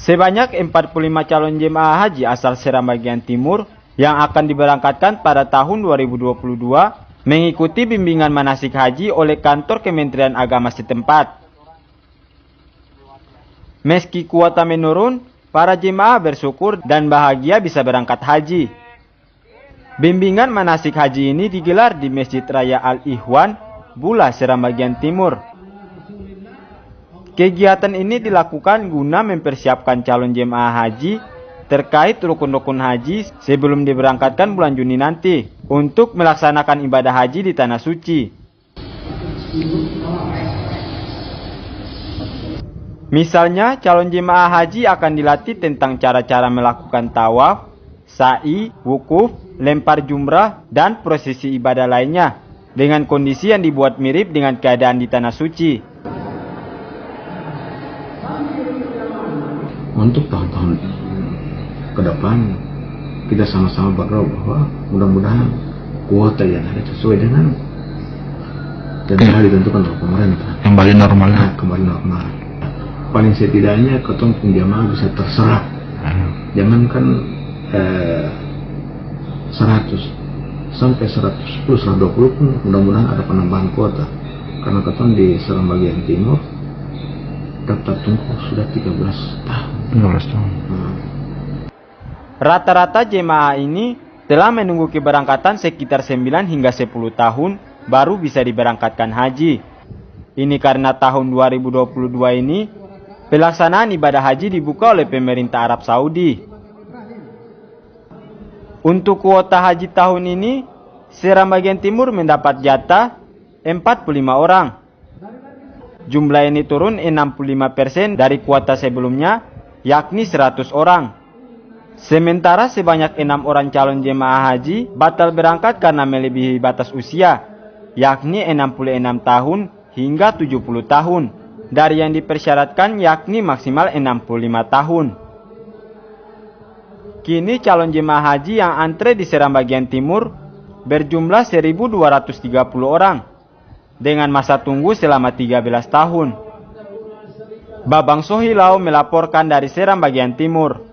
Sebanyak 45 calon jemaah haji asal Seram bagian timur yang akan diberangkatkan pada tahun 2022 mengikuti bimbingan manasik haji oleh kantor Kementerian Agama setempat. Meski kuota menurun, para jemaah bersyukur dan bahagia bisa berangkat haji. Bimbingan manasik haji ini digelar di Masjid Raya Al-Ikhwan, Bula, Seram bagian timur. Kegiatan ini dilakukan guna mempersiapkan calon jemaah haji terkait rukun-rukun haji sebelum diberangkatkan bulan Juni nanti untuk melaksanakan ibadah haji di Tanah Suci. Misalnya, calon jemaah haji akan dilatih tentang cara-cara melakukan tawaf, sa'i, wukuf, lempar jumrah, dan prosesi ibadah lainnya dengan kondisi yang dibuat mirip dengan keadaan di Tanah Suci. Untuk tahun-tahun ke depan kita sama-sama berdoa bahwa mudah-mudahan kuota yang ada sesuai dengan dan telah ditentukan oleh pemerintah. Kembali normal. Nah, kembali normal. Paling setidaknya ketong jamaah bisa terserap. Jangankan 100 sampai 110, 120 pun mudah-mudahan ada penambahan kuota. Karena ketong di Seram bagian timur daftar tunggu sudah 13 tahun. 13 tahun. Rata-rata jemaah ini telah menunggu keberangkatan sekitar 9 hingga 10 tahun baru bisa diberangkatkan haji. Ini karena tahun 2022 ini pelaksanaan ibadah haji dibuka oleh pemerintah Arab Saudi. Untuk kuota haji tahun ini, Seram bagian timur mendapat jatah 45 orang. Jumlah ini turun 65% dari kuota sebelumnya, yakni 100 orang. Sementara sebanyak 6 orang calon jemaah haji batal berangkat karena melebihi batas usia, yakni 66 tahun hingga 70 tahun, dari yang dipersyaratkan yakni maksimal 65 tahun. Kini calon jemaah haji yang antre di Seram bagian timur berjumlah 1.230 orang, dengan masa tunggu selama 13 tahun. Babang Sohilau melaporkan dari Seram bagian timur.